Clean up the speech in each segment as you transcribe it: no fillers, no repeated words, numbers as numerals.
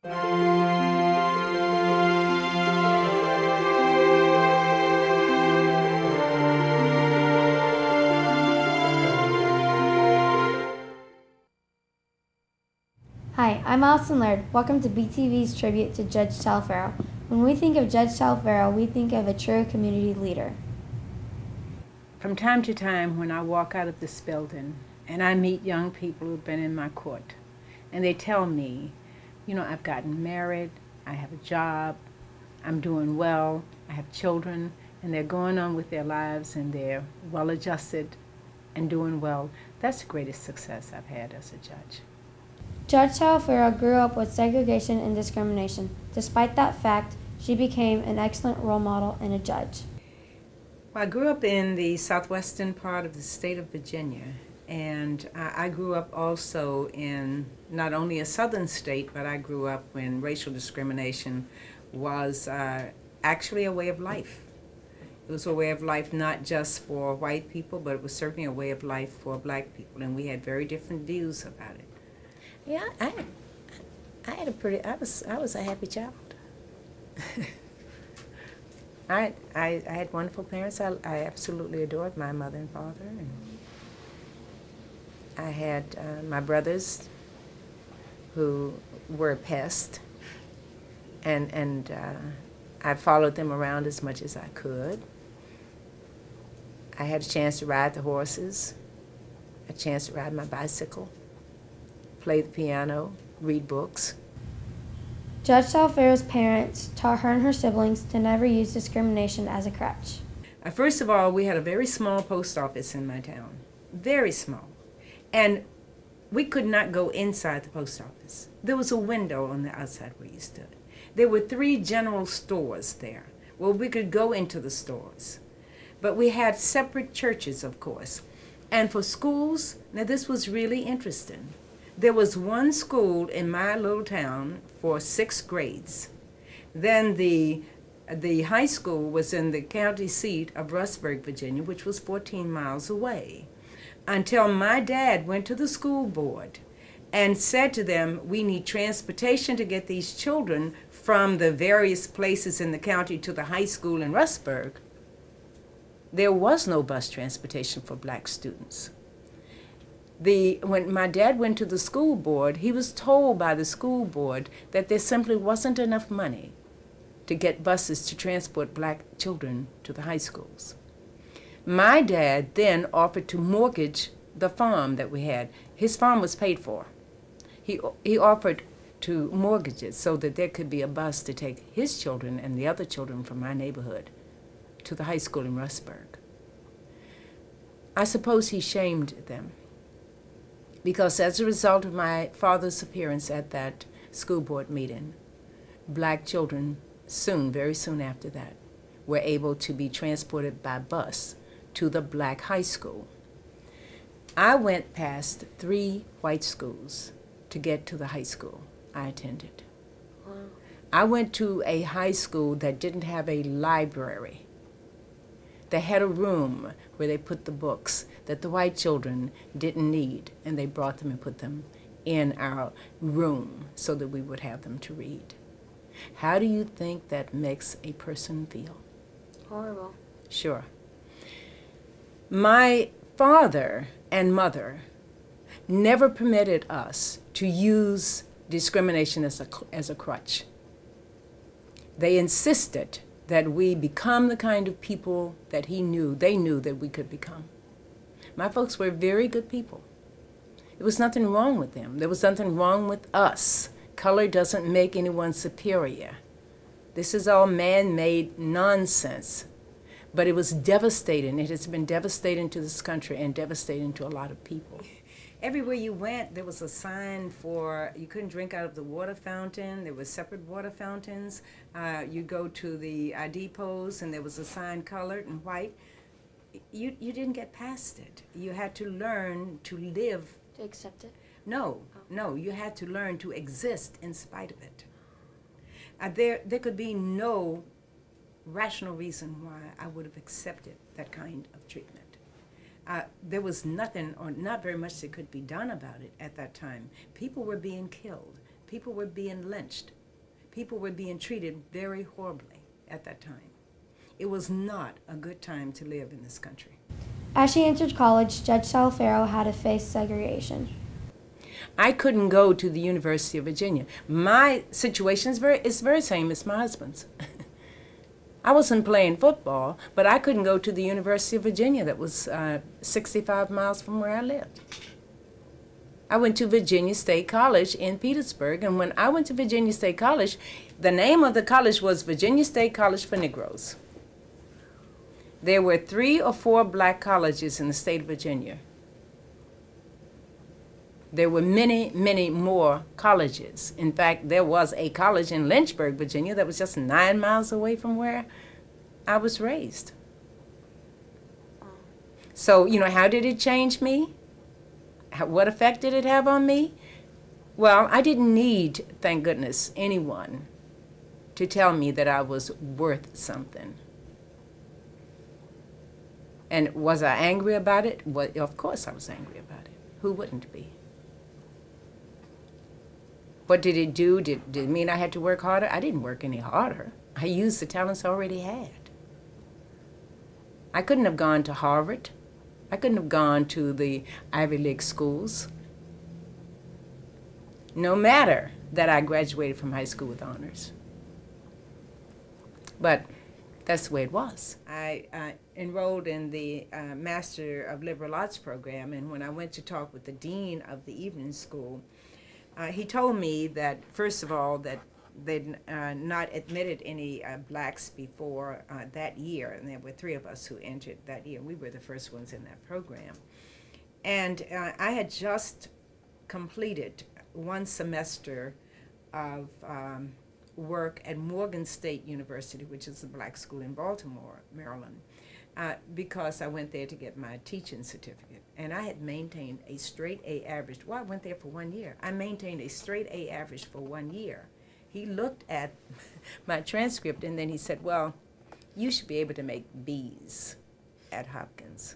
Hi, I'm Allison Laird. Welcome to BTV's tribute to Judge Taliaferro. When we think of Judge Taliaferro, we think of a true community leader. From time to time when I walk out of this building and I meet young people who've been in my court and they tell me, you know, I've gotten married, I have a job, I'm doing well, I have children, and they're going on with their lives and they're well adjusted and doing well, that's the greatest success I've had as a judge. Judge Taliaferro grew up with segregation and discrimination. Despite that fact, she became an excellent role model and a judge. Well, I grew up in the southwestern part of the state of Virginia, and I grew up also in not only a southern state, but I grew up when racial discrimination was actually a way of life. It was a way of life not just for white people, but it was certainly a way of life for black people, and we had very different views about it. Yeah, I had a pretty, I was a happy child. I had wonderful parents. I absolutely adored my mother and father. And I had my brothers who were a pest, and I followed them around as much as I could. I had a chance to ride the horses, a chance to ride my bicycle, play the piano, read books. Judge Taliaferro's parents taught her and her siblings to never use discrimination as a crutch. First of all, we had a very small post office in my town, very small. And we could not go inside the post office. There was a window on the outside where you stood. There were 3 general stores there. Well, we could go into the stores. But we had separate churches, of course. And for schools, now this was really interesting. There was one school in my little town for 6 grades. Then the high school was in the county seat of Rustburg, Virginia, which was 14 miles away, until my dad went to the school board and said to them, we need transportation to get these children from the various places in the county to the high school in Rustburg. There was no bus transportation for black students. When my dad went to the school board, he was told by the school board that there simply wasn't enough money to get buses to transport black children to the high schools. My dad then offered to mortgage the farm that we had. His farm was paid for. He offered to mortgage it so that there could be a bus to take his children and the other children from my neighborhood to the high school in Rustburg. I suppose he shamed them, because as a result of my father's appearance at that school board meeting, black children very soon after that, were able to be transported by bus to the black high school. I went past 3 white schools to get to the high school I attended. Wow. I went to a high school that didn't have a library. They had a room where they put the books that the white children didn't need, and they brought them and put them in our room so that we would have them to read. How do you think that makes a person feel? Horrible. Sure. My father and mother never permitted us to use discrimination as a crutch. They insisted that we become the kind of people that they knew that we could become. My folks were very good people. There was nothing wrong with them. There was nothing wrong with us. Color doesn't make anyone superior. This is all man-made nonsense. But it was devastating. It has been devastating to this country and devastating to a lot of people. Everywhere you went, there was a sign for, you couldn't drink out of the water fountain. There were separate water fountains. You go to the depots, and there was a sign colored and white. You didn't get past it. You had to learn to live. To accept it? No, no. You had to learn to exist in spite of it. There could be no rational reason why I would have accepted that kind of treatment. There was nothing, or not very much, that could be done about it at that time. People were being killed. People were being lynched People were being treated very horribly at that time. It was not a good time to live in this country. As she entered college, Judge Taliaferro had to face segregation. I couldn't go to the University of Virginia. My situation is very same as my husband's. I wasn't playing football, but I couldn't go to the University of Virginia that was 65 miles from where I lived. I went to Virginia State College in Petersburg, and when I went to Virginia State College, the name of the college was Virginia State College for Negroes. There were 3 or 4 black colleges in the state of Virginia. There were many, many more colleges. In fact, there was a college in Lynchburg, Virginia that was just 9 miles away from where I was raised. So, you know, how did it change me? What effect did it have on me? Well, I didn't need, thank goodness, anyone to tell me that I was worth something. And was I angry about it? Well, of course I was angry about it. Who wouldn't be? What did it do? Did it mean I had to work harder? I didn't work any harder. I used the talents I already had. I couldn't have gone to Harvard. I couldn't have gone to the Ivy League schools. No matter that I graduated from high school with honors. But that's the way it was. I enrolled in the Master of Liberal Arts program, and when I went to talk with the dean of the evening school, he told me that, first of all, that they'd not admitted any blacks before that year, and there were 3 of us who entered that year. We were the first ones in that program. And I had just completed 1 semester of work at Morgan State University, which is a black school in Baltimore, Maryland, because I went there to get my teaching certificate. And I had maintained a straight A average. Well, I went there for 1 year. I maintained a straight A average for 1 year. He looked at my transcript and then he said, well, you should be able to make B's at Hopkins.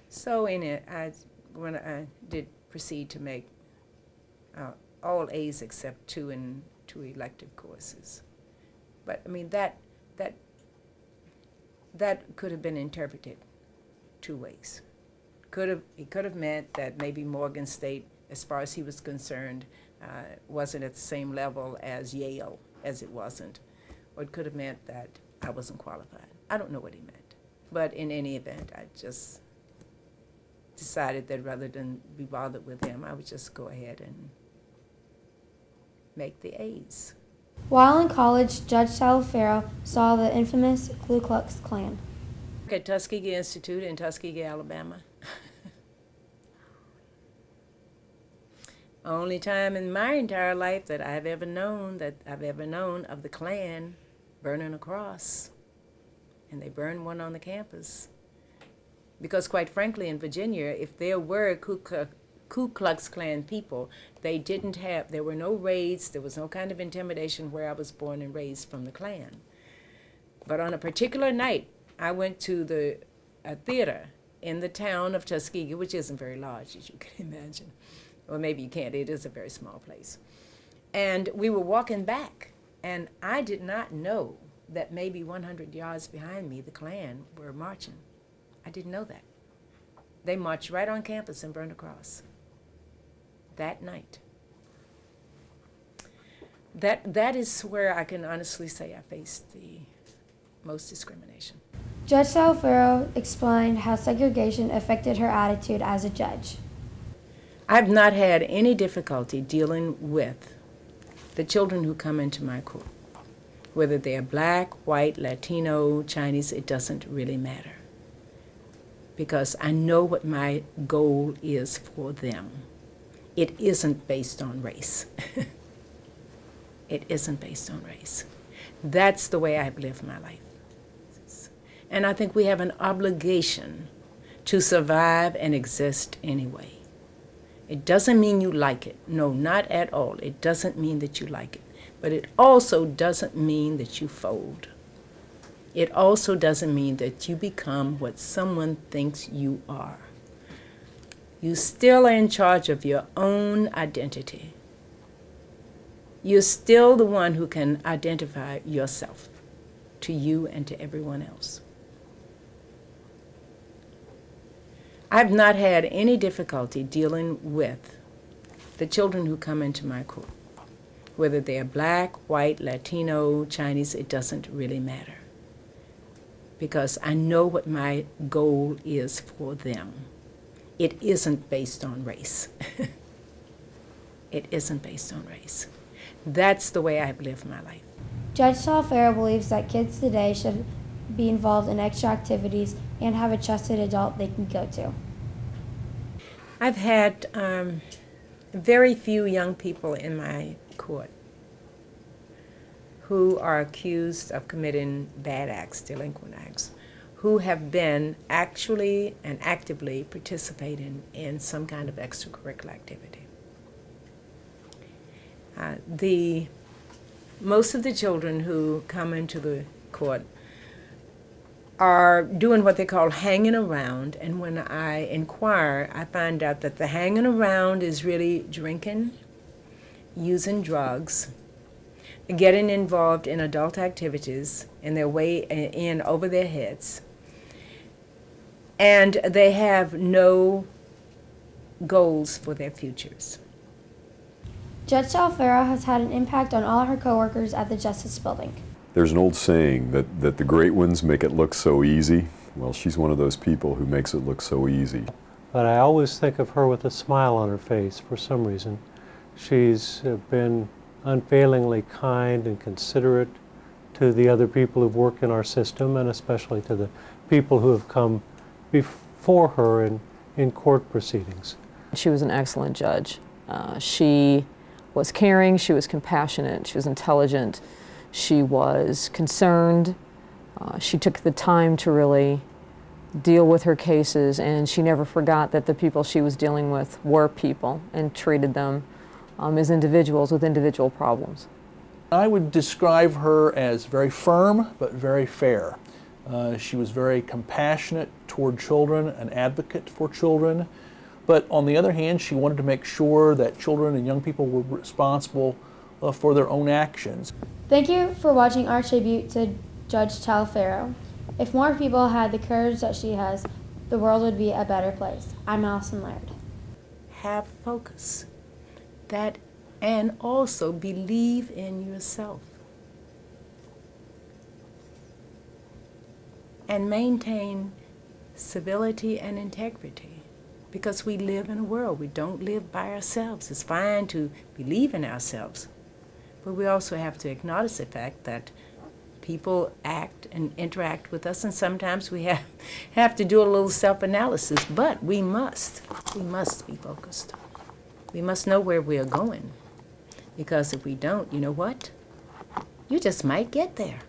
So when I did proceed to make all A's except 2 in 2 elective courses. But I mean, that could have been interpreted 2 ways. It could have meant that maybe Morgan State, as far as he was concerned, wasn't at the same level as Yale, as it wasn't. Or it could have meant that I wasn't qualified. I don't know what he meant. But in any event, I just decided that rather than be bothered with him, I would just go ahead and make the A's. While in college, Judge Taliaferro saw the infamous Ku Klux Klan. At Tuskegee Institute in Tuskegee, Alabama. Only time in my entire life that I've ever known of the Klan burning a cross. And they burned one on the campus. Because quite frankly, in Virginia, if there were Ku Klux Klan people, there were no raids, there was no kind of intimidation where I was born and raised from the Klan. But on a particular night, I went to a theater in the town of Tuskegee, which isn't very large, as you can imagine. Or maybe you can't, it is a very small place. And we were walking back, and I did not know that maybe 100 yards behind me, the Klan were marching. I didn't know that. They marched right on campus and burned a cross that night. That is where I can honestly say I faced the most discrimination. Judge Taliaferro explained how segregation affected her attitude as a judge. I've not had any difficulty dealing with the children who come into my court. Whether they're black, white, Latino, Chinese, it doesn't really matter. Because I know what my goal is for them. It isn't based on race. It isn't based on race. That's the way I've lived my life. And I think we have an obligation to survive and exist anyway. It doesn't mean you like it. No, not at all. It doesn't mean that you like it. But it also doesn't mean that you fold. It also doesn't mean that you become what someone thinks you are. You still are in charge of your own identity. you're still the one who can identify yourself to you and to everyone else. I've not had any difficulty dealing with the children who come into my court. Whether they're black, white, Latino, Chinese, it doesn't really matter. Because I know what my goal is for them. It isn't based on race. It isn't based on race. That's the way I've lived my life. Judge Taliaferro believes that kids today should be involved in extra activities and have a trusted adult they can go to. I've had very few young people in my court who are accused of committing bad acts, delinquent acts, who have been actually and actively participating in some kind of extracurricular activity. Most of the children who come into the court are doing what they call hanging around, and when I inquire, I find out that the hanging around is really drinking, using drugs, getting involved in adult activities in their way in over their heads, and they have no goals for their futures. Judge Taliaferro has had an impact on all her coworkers at the Justice Building. There's an old saying that the great ones make it look so easy. Well, she's one of those people who makes it look so easy. But I always think of her with a smile on her face for some reason. She's been unfailingly kind and considerate to the other people who've worked in our system, and especially to the people who have come before her in court proceedings. She was an excellent judge. She was caring, she was compassionate, she was intelligent, she was concerned. She took the time to really deal with her cases, and she never forgot that the people she was dealing with were people and treated them as individuals with individual problems. I would describe her as very firm but very fair. She was very compassionate toward children, an advocate for children, but on the other hand, she wanted to make sure that children and young people were responsible for their own actions. Thank you for watching our tribute to Judge Taliaferro. If more people had the courage that she has, the world would be a better place. I'm Allison Laird. Have focus. That, and also believe in yourself. And maintain civility and integrity. Because we live in a world, we don't live by ourselves. It's fine to believe in ourselves, but we also have to acknowledge the fact that people act and interact with us, and sometimes we have to do a little self-analysis, but we must be focused. We must know where we are going, because if we don't, you know what? You just might get there.